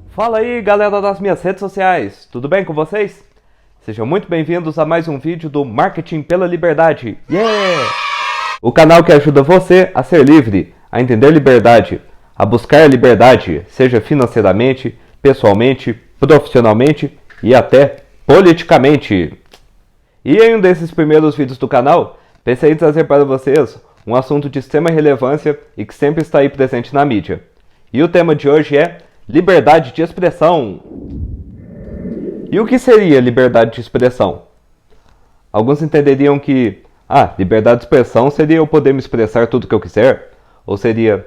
Fala aí, galera das minhas redes sociais, tudo bem com vocês? Sejam muito bem-vindos a mais um vídeo do Marketing pela Liberdade. Yeah! O canal que ajuda você a ser livre, a entender liberdade, a buscar a liberdade, seja financeiramente, pessoalmente, profissionalmente e até politicamente. E em um desses primeiros vídeos do canal, pensei em trazer para vocês um assunto de extrema relevância e que sempre está aí presente na mídia. E o tema de hoje é liberdade de expressão. E o que seria liberdade de expressão? Alguns entenderiam que, liberdade de expressão seria eu poder me expressar tudo que eu quiser, ou seria,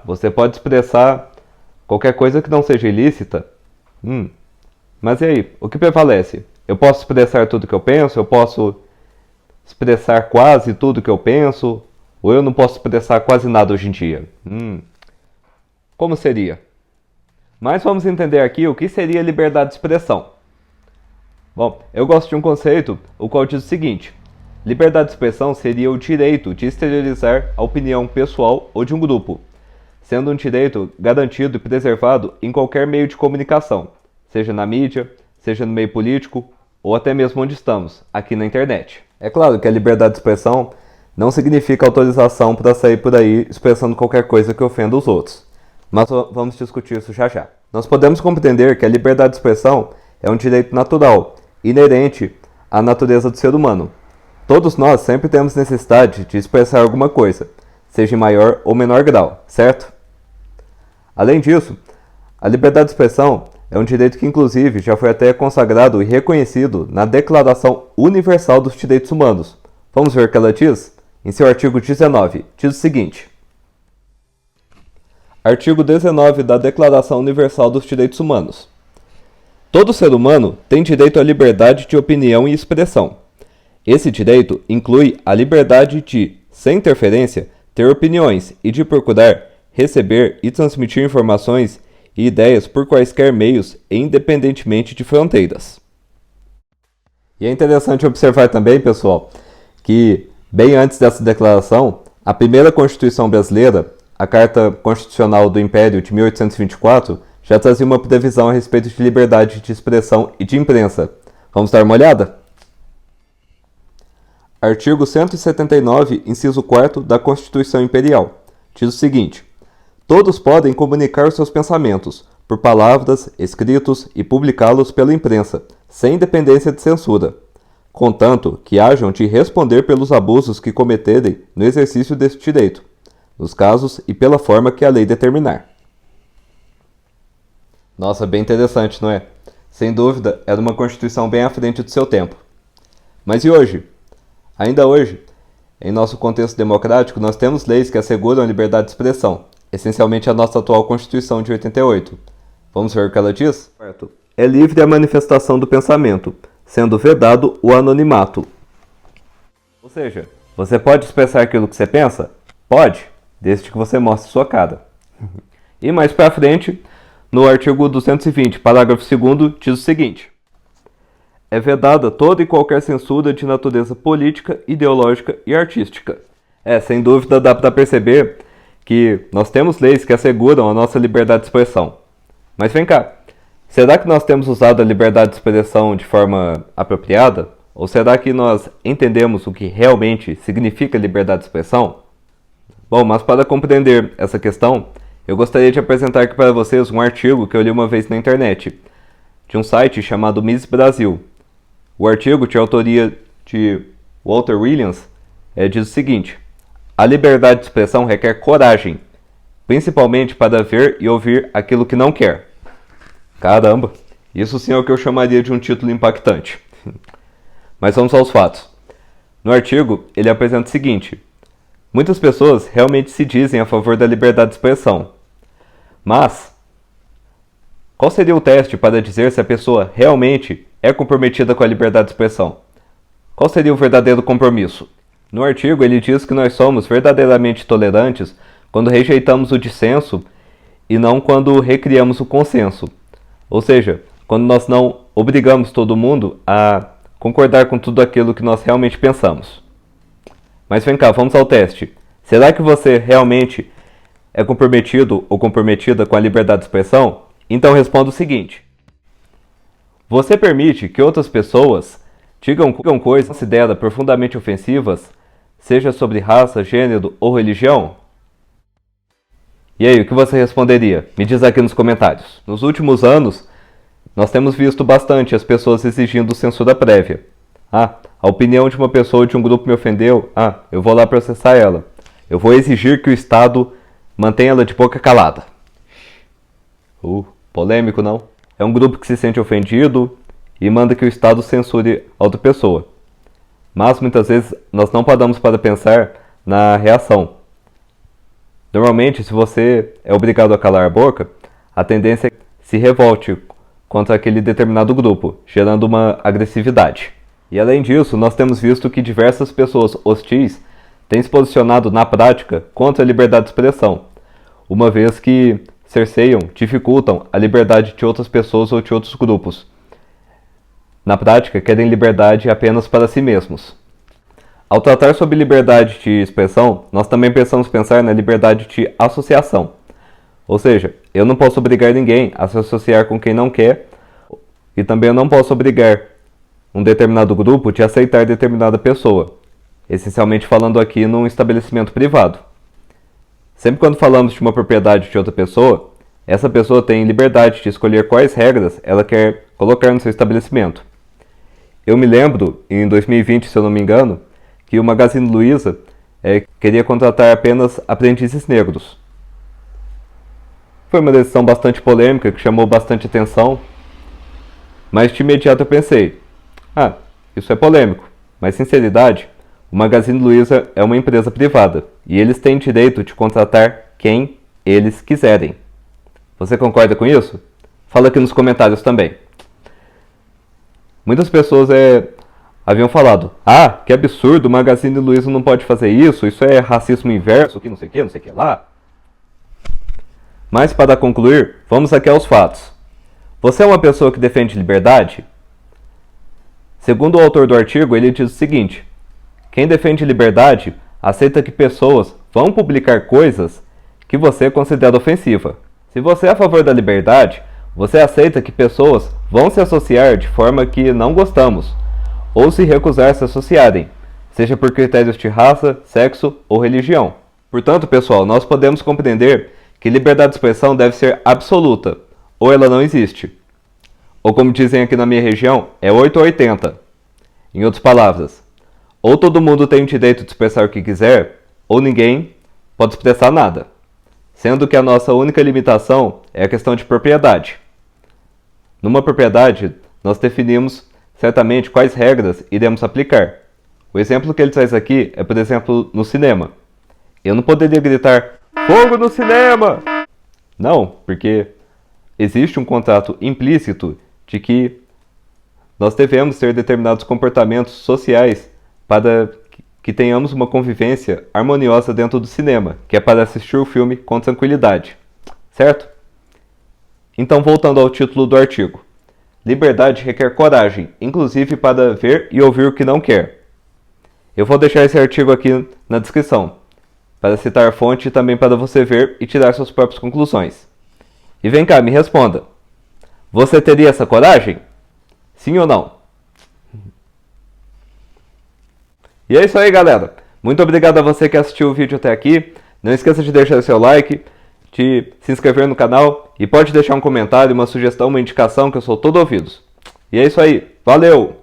você pode expressar qualquer coisa que não seja ilícita. Mas e aí, o que prevalece? Eu posso expressar tudo que eu penso? Eu posso expressar quase tudo que eu penso? Ou eu não posso expressar quase nada hoje em dia? Como seria? Mas vamos entender aqui o que seria liberdade de expressão. Bom, eu gosto de um conceito, o qual diz o seguinte: liberdade de expressão seria o direito de exteriorizar a opinião pessoal ou de um grupo, sendo um direito garantido e preservado em qualquer meio de comunicação, seja na mídia, seja no meio político, ou até mesmo onde estamos, aqui na internet. É claro que a liberdade de expressão não significa autorização para sair por aí expressando qualquer coisa que ofenda os outros. Mas vamos discutir isso já já. Nós podemos compreender que a liberdade de expressão é um direito natural, inerente à natureza do ser humano. Todos nós sempre temos necessidade de expressar alguma coisa, seja em maior ou menor grau, certo? Além disso, a liberdade de expressão é um direito que inclusive já foi até consagrado e reconhecido na Declaração Universal dos Direitos Humanos. Vamos ver o que ela diz? Em seu artigo 19, diz o seguinte: Artigo 19 da Declaração Universal dos Direitos Humanos. Todo ser humano tem direito à liberdade de opinião e expressão. Esse direito inclui a liberdade de, sem interferência, ter opiniões e de procurar, receber e transmitir informações e ideias por quaisquer meios, independentemente de fronteiras. E é interessante observar também, pessoal, que bem antes dessa declaração, a primeira Constituição brasileira, a Carta Constitucional do Império de 1824, já trazia uma previsão a respeito de liberdade de expressão e de imprensa. Vamos dar uma olhada? Artigo 179, inciso 4 da Constituição Imperial. Diz o seguinte: todos podem comunicar seus pensamentos, por palavras, escritos e publicá-los pela imprensa, sem dependência de censura, contanto que hajam de responder pelos abusos que cometerem no exercício desse direito, nos casos e pela forma que a lei determinar. Nossa, bem interessante, não é? Sem dúvida, era uma Constituição bem à frente do seu tempo. Mas e hoje? Ainda hoje, em nosso contexto democrático, nós temos leis que asseguram a liberdade de expressão, essencialmente a nossa atual Constituição de 88. Vamos ver o que ela diz? É livre a manifestação do pensamento, sendo vedado o anonimato. Ou seja, você pode expressar aquilo que você pensa? Pode, desde que você mostre sua cara. E mais pra frente, no artigo 220, parágrafo 2º, diz o seguinte: é vedada toda e qualquer censura de natureza política, ideológica e artística. Sem dúvida dá para perceber que nós temos leis que asseguram a nossa liberdade de expressão. Mas vem cá, será que nós temos usado a liberdade de expressão de forma apropriada? Ou será que nós entendemos o que realmente significa liberdade de expressão? Bom, mas para compreender essa questão, eu gostaria de apresentar aqui para vocês um artigo que eu li uma vez na internet, de um site chamado Miss Brasil. O artigo, de autoria de Walter Williams, diz o seguinte: a liberdade de expressão requer coragem, principalmente para ver e ouvir aquilo que não quer. Caramba, isso sim é o que eu chamaria de um título impactante. Mas vamos aos fatos. No artigo, ele apresenta o seguinte: muitas pessoas realmente se dizem a favor da liberdade de expressão. Mas, qual seria o teste para dizer se a pessoa realmente é comprometida com a liberdade de expressão? Qual seria o verdadeiro compromisso? No artigo, ele diz que nós somos verdadeiramente tolerantes quando rejeitamos o dissenso e não quando recriamos o consenso. Ou seja, quando nós não obrigamos todo mundo a concordar com tudo aquilo que nós realmente pensamos. Mas vem cá, vamos ao teste. Será que você realmente é comprometido ou comprometida com a liberdade de expressão? Então responda o seguinte: você permite que outras pessoas digam coisas que considera profundamente ofensivas, seja sobre raça, gênero ou religião? E aí, o que você responderia? Me diz aqui nos comentários. Nos últimos anos, nós temos visto bastante as pessoas exigindo censura prévia. A opinião de uma pessoa ou de um grupo me ofendeu. Eu vou lá processar ela. Eu vou exigir que o Estado mantenha ela de boca calada. Polêmico, não? É um grupo que se sente ofendido e manda que o Estado censure a outra pessoa. Mas muitas vezes nós não paramos para pensar na reação. Normalmente, se você é obrigado a calar a boca, a tendência é que se revolte contra aquele determinado grupo, gerando uma agressividade. E além disso, nós temos visto que diversas pessoas hostis têm se posicionado na prática contra a liberdade de expressão, uma vez que cerceiam, dificultam a liberdade de outras pessoas ou de outros grupos. Na prática, querem liberdade apenas para si mesmos. Ao tratar sobre liberdade de expressão, nós também precisamos pensar na liberdade de associação. Ou seja, eu não posso obrigar ninguém a se associar com quem não quer, e também eu não posso obrigar um determinado grupo de aceitar determinada pessoa, essencialmente falando aqui num estabelecimento privado. Sempre quando falamos de uma propriedade de outra pessoa, essa pessoa tem liberdade de escolher quais regras ela quer colocar no seu estabelecimento. Eu me lembro, em 2020, se eu não me engano, que o Magazine Luiza queria contratar apenas aprendizes negros. Foi uma decisão bastante polêmica, que chamou bastante atenção, mas de imediato eu pensei, isso é polêmico, mas sinceridade, o Magazine Luiza é uma empresa privada, e eles têm direito de contratar quem eles quiserem. Você concorda com isso? Fala aqui nos comentários também. Muitas pessoas haviam falado, que absurdo, o Magazine Luiza não pode fazer isso é racismo inverso, que não sei o que lá. Mas para concluir, vamos aqui aos fatos. Você é uma pessoa que defende liberdade? Segundo o autor do artigo, ele diz o seguinte: quem defende liberdade aceita que pessoas vão publicar coisas que você considera ofensiva. Se você é a favor da liberdade, você aceita que pessoas vão se associar de forma que não gostamos, ou se recusar a se associarem, seja por critérios de raça, sexo ou religião. Portanto, pessoal, nós podemos compreender que liberdade de expressão deve ser absoluta, ou ela não existe. Ou como dizem aqui na minha região, é 8 ou 80. Em outras palavras, ou todo mundo tem o direito de expressar o que quiser, ou ninguém pode expressar nada. Sendo que a nossa única limitação é a questão de propriedade. Numa propriedade, nós definimos certamente quais regras iremos aplicar. O exemplo que ele traz aqui é, por exemplo, no cinema. Eu não poderia gritar, fogo no cinema! Não, porque existe um contrato implícito de que nós devemos ter determinados comportamentos sociais para que tenhamos uma convivência harmoniosa dentro do cinema, que é para assistir o filme com tranquilidade. Certo? Então, voltando ao título do artigo. Liberdade requer coragem, inclusive para ver e ouvir o que não quer. Eu vou deixar esse artigo aqui na descrição, para citar a fonte e também para você ver e tirar suas próprias conclusões. E vem cá, me responda. Você teria essa coragem? Sim ou não? E é isso aí, galera. Muito obrigado a você que assistiu o vídeo até aqui. Não esqueça de deixar o seu like, de se inscrever no canal e pode deixar um comentário, uma sugestão, uma indicação que eu sou todo ouvidos. E é isso aí. Valeu!